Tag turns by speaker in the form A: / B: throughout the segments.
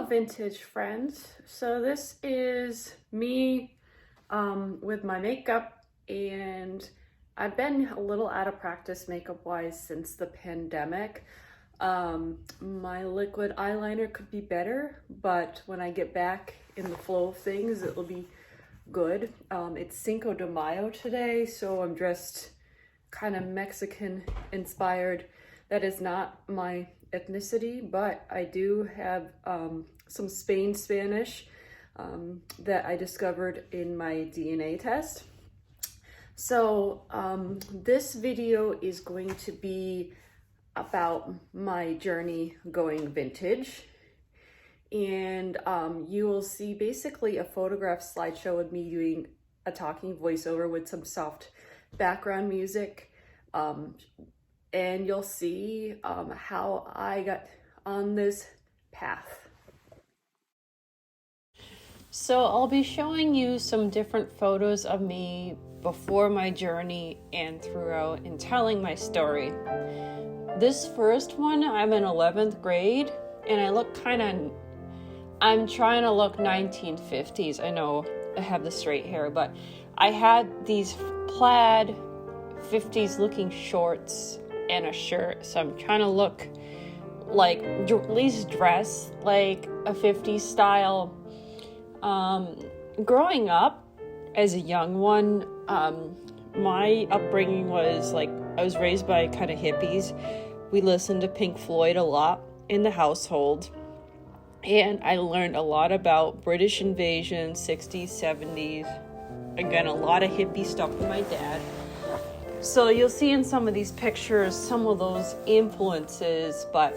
A: vintage friends. So this is me with my makeup, and I've been a little out of practice makeup wise since the pandemic. My liquid eyeliner could be better, but when I get back in the flow of things, it'll be good. It's Cinco de Mayo today, so I'm dressed kind of Mexican inspired. That is not my ethnicity, but I do have some Spanish that I discovered in my DNA test. So this video is going to be about my journey going vintage, and you will see basically a photograph slideshow with me doing a talking voiceover with some soft background music, and you'll see how I got on this path. So I'll be showing you some different photos of me before my journey and throughout, and telling my story. This first one, I'm in 11th grade, and I'm trying to look 1950s. I know I have the straight hair, but I had these plaid 50s looking shorts and a shirt, so I'm trying to look like, at least dress like a 50s style. Growing up as a young one, my upbringing was like, I was raised by kind of hippies. We listened to Pink Floyd a lot in the household, and I learned a lot about British invasion, 60s, 70s. Again, a lot of hippie stuff with my dad. So you'll see in some of these pictures some of those influences. But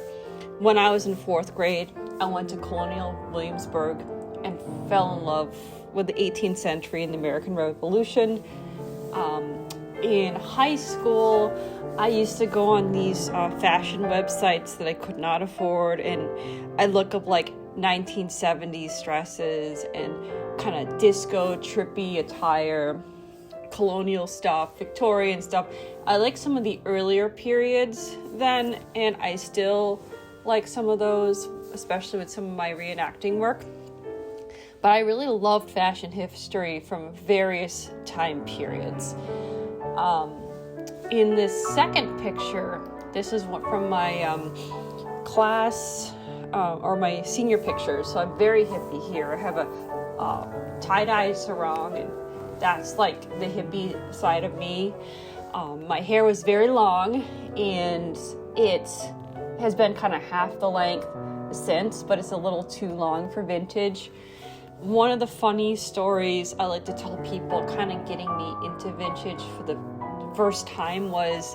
A: when I was in 4th grade, I went to Colonial Williamsburg and fell in love with the 18th century and the American Revolution. In high school, I used to go on these fashion websites that I could not afford, and I'd look up like 1970s dresses and kind of disco trippy attire, colonial stuff, Victorian stuff. I like some of the earlier periods then, and I still like some of those, especially with some of my reenacting work. But I really loved fashion history from various time periods. In this second picture, this is one from my class, or my senior pictures. So I'm very hippie here. I have a tie-dye sarong, and that's like the hippie side of me. My hair was very long, and it has been kind of half the length since, but it's a little too long for vintage. One of the funny stories I like to tell people kind of getting me into vintage for the first time was,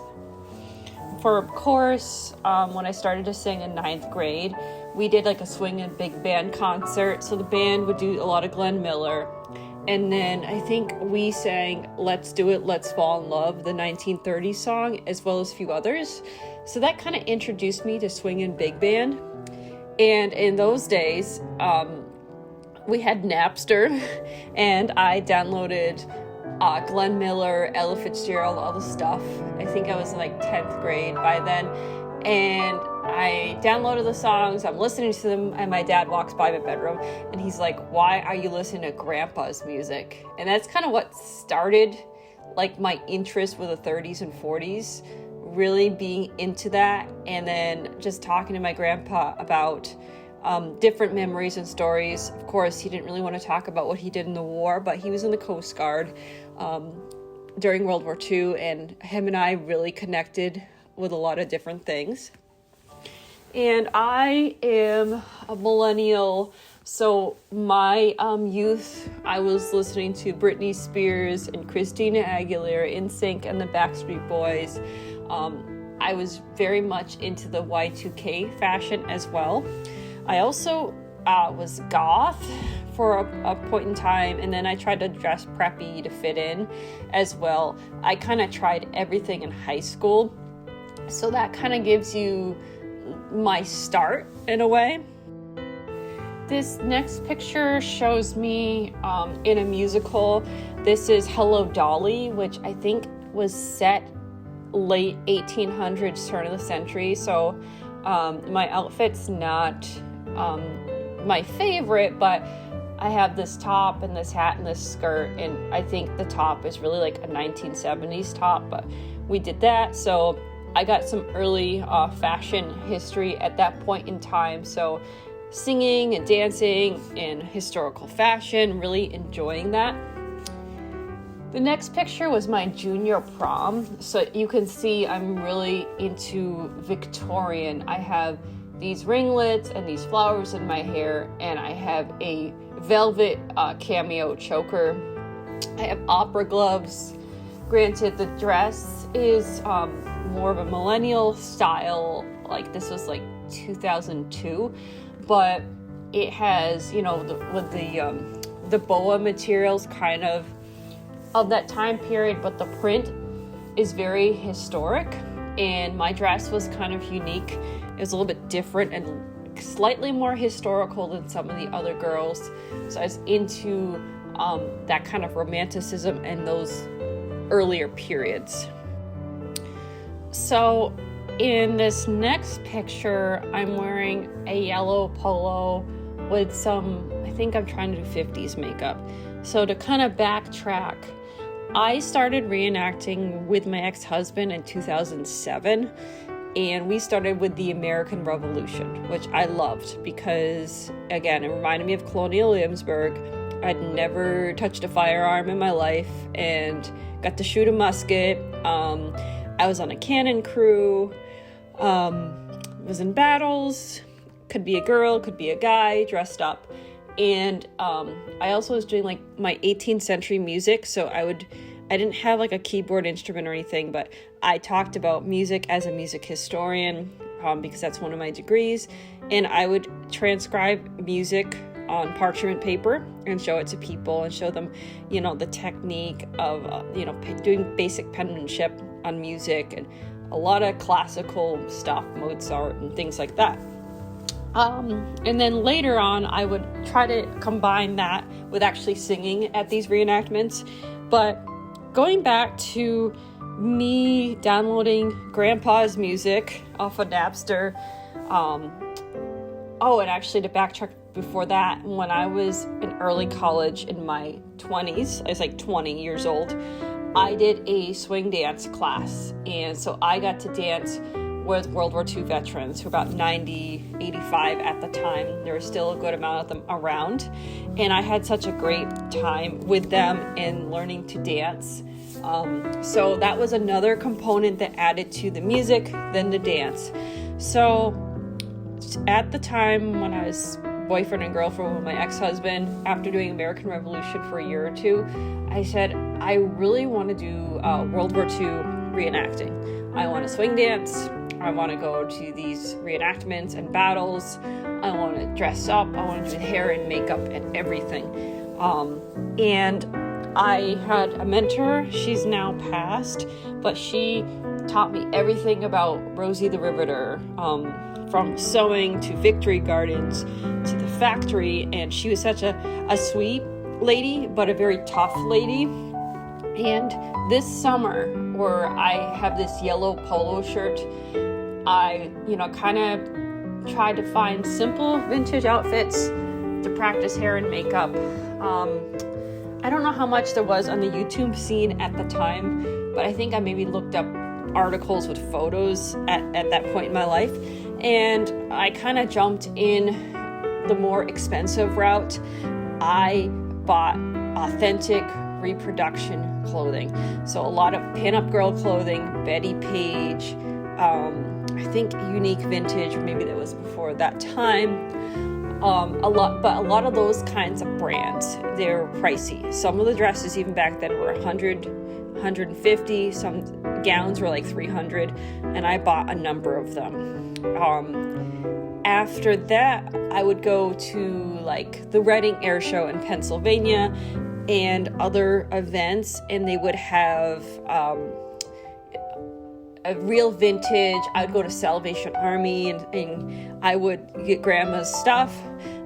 A: for of course, when I started to sing in 9th grade, we did like a swing and big band concert. So the band would do a lot of Glenn Miller. And then I think we sang Let's Do It, Let's Fall in Love, the 1930s song, as well as a few others. So that kind of introduced me to swing and big band. And in those days, we had Napster, and I downloaded Glenn Miller, Ella Fitzgerald, all the stuff. I think I was in like 10th grade by then. And I downloaded the songs, I'm listening to them, and my dad walks by my bedroom, and he's like, "Why are you listening to Grandpa's music?" And that's kind of what started like my interest with the 30s and 40s, really being into that. And then just talking to my grandpa about different memories and stories. Of course, he didn't really want to talk about what he did in the war, but he was in the Coast Guard during World War II, and him and I really connected with a lot of different things. And I am a millennial, so my youth, I was listening to Britney Spears and Christina Aguilera, NSYNC, and the Backstreet Boys. I was very much into the Y2K fashion as well. I also was goth for a point in time, and then I tried to dress preppy to fit in as well. I kind of tried everything in high school, so that kind of gives you my start in a way. This next picture shows me in a musical. This is Hello Dolly, which I think was set late 1800s, turn of the century. So my outfit's not my favorite, but I have this top and this hat and this skirt, and I think the top is really like a 1970s top, but we did that. So I got some early fashion history at that point in time. So singing and dancing in historical fashion, really enjoying that. The next picture was my junior prom. So you can see I'm really into Victorian. I have these ringlets and these flowers in my hair, and I have a velvet cameo choker. I have opera gloves. Granted, the dress is more of a millennial style, like this was like 2002, but it has, you know, the boa materials kind of that time period, but the print is very historic, and my dress was kind of unique. It was a little bit different and slightly more historical than some of the other girls, so I was into that kind of romanticism and those earlier periods. So in this next picture, I'm wearing a yellow polo with some, I think I'm trying to do 50s makeup. So to kind of backtrack, I started reenacting with my ex-husband in 2007, and we started with the American Revolution, which I loved because, again, it reminded me of Colonial Williamsburg. I'd never touched a firearm in my life and got to shoot a musket. I was on a cannon crew, was in battles, could be a girl, could be a guy, dressed up. And I also was doing like my 18th century music, so I didn't have like a keyboard instrument or anything, but I talked about music as a music historian because that's one of my degrees, and I would transcribe music on parchment paper and show it to people and show them, you know, the technique of, doing basic penmanship on music and a lot of classical stuff, Mozart and things like that. And then later on, I would try to combine that with actually singing at these reenactments. But going back to me downloading Grandpa's music off of Napster, and actually to backtrack before that, when I was in early college in my 20s, I was like 20 years old, I did a swing dance class. And so I got to dance with World War II veterans who were about 90, 85 at the time. There was still a good amount of them around. And I had such a great time with them and learning to dance. So that was another component that added to the music, then the dance. So at the time when I was boyfriend and girlfriend with my ex-husband, after doing American Revolution for a year or two, I said, I really want to do World War II reenacting. I want to swing dance. I want to go to these reenactments and battles. I want to dress up. I want to do hair and makeup and everything. And I had a mentor. She's now passed, but she taught me everything about Rosie the Riveter, from sewing to Victory Gardens to the factory. And she was such a sweet lady, but a very tough lady. And this summer, where I have this yellow polo shirt, I, kind of tried to find simple vintage outfits to practice hair and makeup. I don't know how much there was on the YouTube scene at the time, but I think I maybe looked up articles with photos at that point in my life. And I kind of jumped in the more expensive route. I bought authentic reproduction clothing. So a lot of pinup girl clothing, Betty Page, I think Unique Vintage, maybe that was before that time. A lot of those kinds of brands, they're pricey. Some of the dresses even back then were $100, $150. Some gowns were like $300, and I bought a number of them. After that, I would go to like the Reading Air Show in Pennsylvania and other events, and they would have a real vintage. I would go to Salvation Army and I would get grandma's stuff.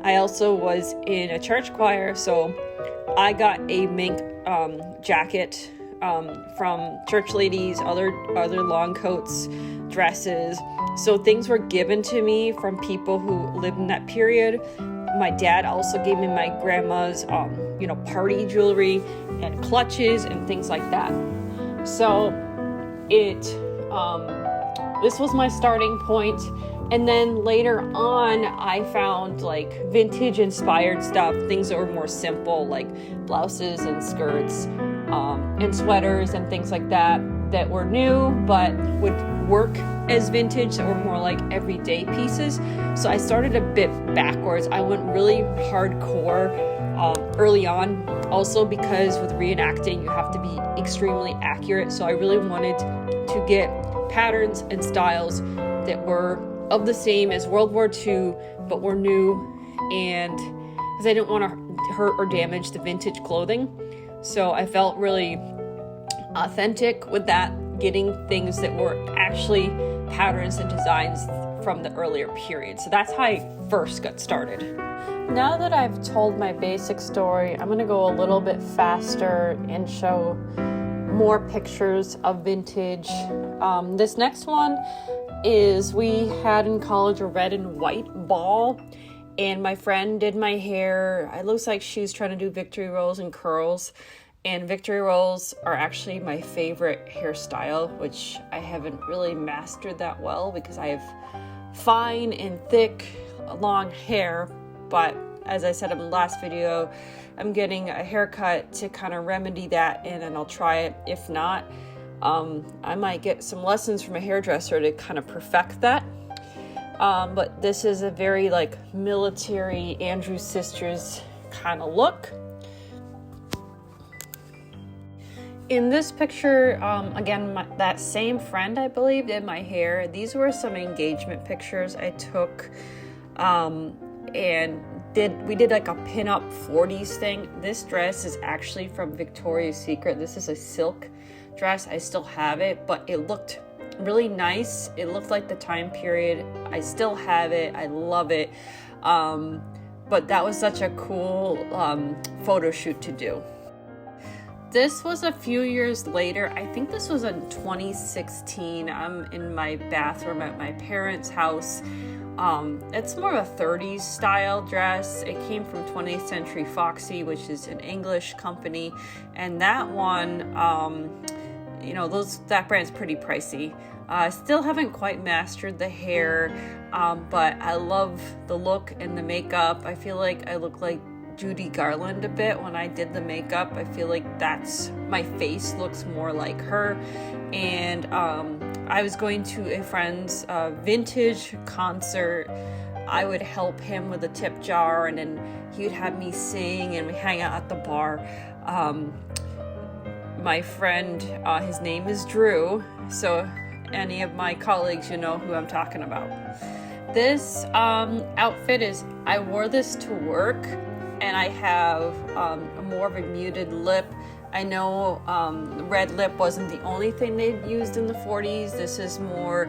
A: I also was in a church choir, so I got a mink jacket from church ladies, other long coats, dresses. So things were given to me from people who lived in that period. my dad also gave me my grandma's, party jewelry and clutches and things like that. So this was my starting point. And then later on, I found like vintage inspired stuff, things that were more simple, like blouses and skirts, and sweaters and things like that were new, but would work as vintage, that were more like everyday pieces. So I started a bit backwards. I went really hardcore early on, also because with reenacting, you have to be extremely accurate. So I really wanted to get patterns and styles that were of the same as World War II, but were new, and because I didn't want to hurt or damage the vintage clothing. So I felt really authentic with that, getting things that were actually patterns and designs from the earlier period. So that's how I first got started. Now that I've told my basic story, I'm going to go a little bit faster and show more pictures of vintage. This next one is, we had in college a red and white ball, and my friend did my hair. It looks like she was trying to do victory rolls and curls, and victory rolls are actually my favorite hairstyle, which I haven't really mastered that well because I have fine and thick long hair. But as I said in the last video, I'm getting a haircut to kind of remedy that, and then I'll try it. If not, I might get some lessons from a hairdresser to kind of perfect that. But this is a very like military Andrews Sisters kind of look. In this picture, again, that same friend, I believe, did my hair. These were some engagement pictures I took, and we did like a pin-up 40s thing. This dress is actually from Victoria's Secret. This is a silk dress. I still have it, but it looked really nice. It looked like the time period. I still have it. I love it. But that was such a cool photo shoot to do. This was a few years later. I think this was in 2016. I'm in my bathroom at my parents' house. It's more of a 30s style dress. It came from 20th Century Foxy, which is an English company. And that one, that brand's pretty pricey. I still haven't quite mastered the hair, but I love the look and the makeup. I feel like I look like Judy Garland a bit when I did the makeup. I feel like my face looks more like her. And I was going to a friend's vintage concert. I would help him with a tip jar, and then he would have me sing, and we hang out at the bar. My friend, his name is Drew, so any of my colleagues, you know who I'm talking about. This outfit I wore this to work, and I have more of a muted lip. I know red lip wasn't the only thing they'd used in the 40s. This is more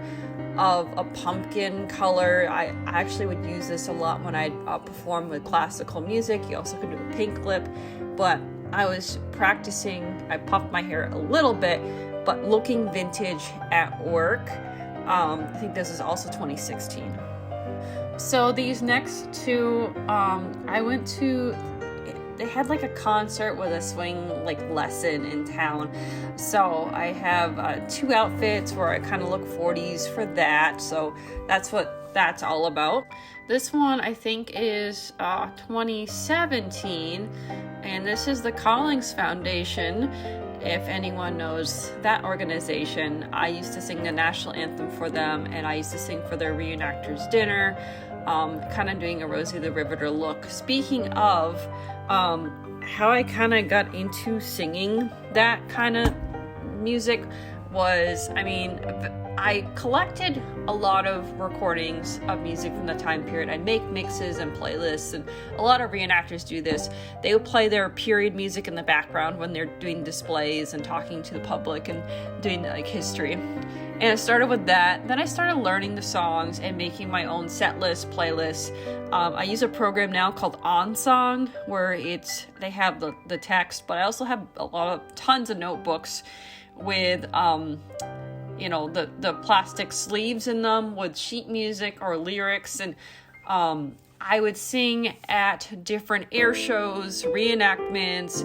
A: of a pumpkin color. I actually would use this a lot when I perform with classical music. You also could do a pink lip, but I was practicing. I puffed my hair a little bit, but looking vintage at work. I think this is also 2016. So these next two, I went to, they had like a concert with a swing like lesson in town. So I have two outfits where I kind of look 40s for that. So that's what that's all about. This one I think is 2017, and this is the Collings Foundation. If anyone knows that organization, I used to sing the national anthem for them, and I used to sing for their reenactors dinner, kind of doing a Rosie the Riveter look. Speaking of how I kind of got into singing that kind of music was, I collected a lot of recordings of music from the time period. I'd make mixes and playlists, and a lot of reenactors do this. They would play their period music in the background when they're doing displays and talking to the public and doing like history. And it started with that. Then I started learning the songs and making my own set list, playlists. I use a program now called OnSong, where they have the text, but I also have tons of notebooks with the plastic sleeves in them with sheet music or lyrics, and I would sing at different air shows, reenactments.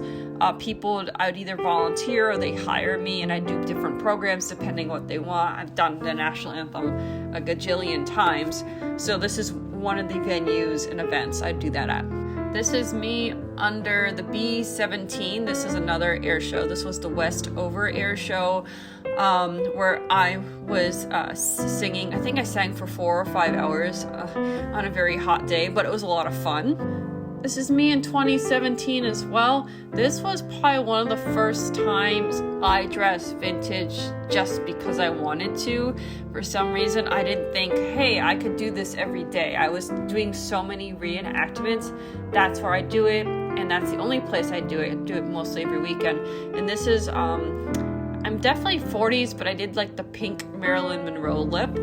A: People, I would either volunteer or they hire me, and I do different programs depending what they want. I've done the national anthem a gajillion times, so this is one of the venues and events I do that at. This is me under the B-17. This is another air show. This was the Westover Air Show, where I was singing. I think I sang for 4 or 5 hours on a very hot day, but it was a lot of fun. This is me in 2017 as well. This was probably one of the first times I dressed vintage just because I wanted to. For some reason, I didn't think, hey, I could do this every day. I was doing so many reenactments. That's where I do it, and that's the only place I do it. I do it mostly every weekend. And this is, I'm definitely 40s, but I did like the pink Marilyn Monroe lip.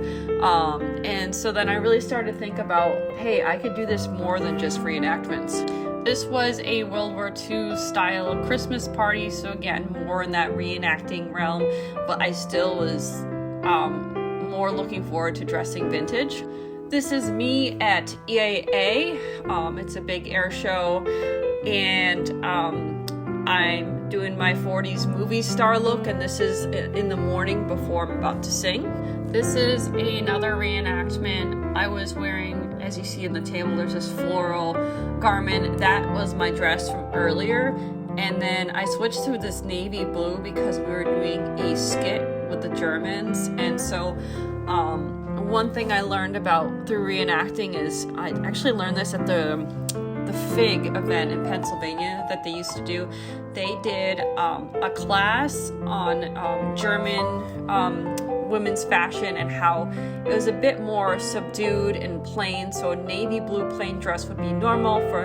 A: And so then I really started to think about, hey, I could do this more than just reenactments. This was a World War II style Christmas party, so again, more in that reenacting realm, but I still was more looking forward to dressing vintage. This is me at EAA. It's a big air show, and I'm doing my 40s movie star look, and this is in the morning before I'm about to sing. This is another reenactment. I was wearing, as you see in the table, there's this floral garment. That was my dress from earlier. And then I switched to this navy blue because we were doing a skit with the Germans. And so one thing I learned about through reenacting is, I actually learned this at the FIG event in Pennsylvania that they used to do. They did a class on German women's fashion and how it was a bit more subdued and plain. So a navy blue plain dress would be normal for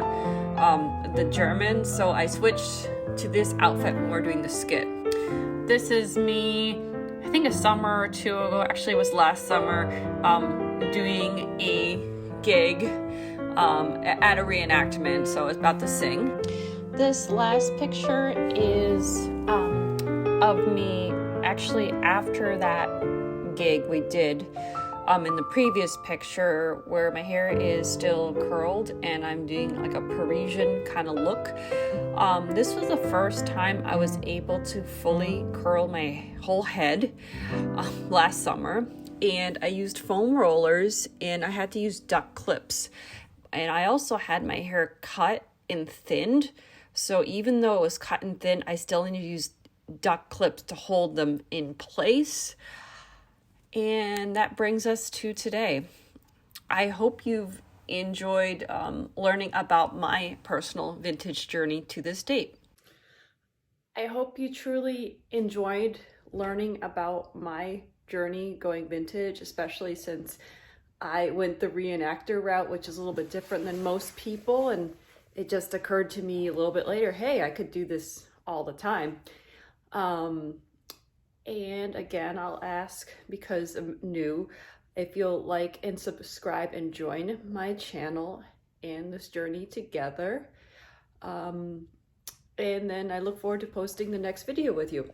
A: the Germans. So I switched to this outfit when we're doing the skit. This is me, I think a summer or two ago, actually it was last summer, doing a gig at a reenactment, so I was about to sing. This last picture is of me actually after that gig we did. In the previous picture where my hair is still curled and I'm doing like a Parisian kind of look. This was the first time I was able to fully curl my whole head last summer, and I used foam rollers and I had to use duck clips. And I also had my hair cut and thinned. So even though it was cut and thin, I still need to use duck clips to hold them in place. And that brings us to today. I hope you've enjoyed learning about my personal vintage journey to this date. I hope you truly enjoyed learning about my journey going vintage, especially since I went the reenactor route, which is a little bit different than most people, and it just occurred to me a little bit later, hey, I could do this all the time. And again, I'll ask, because I'm new, if you'll like and subscribe and join my channel and this journey together. And then I look forward to posting the next video with you.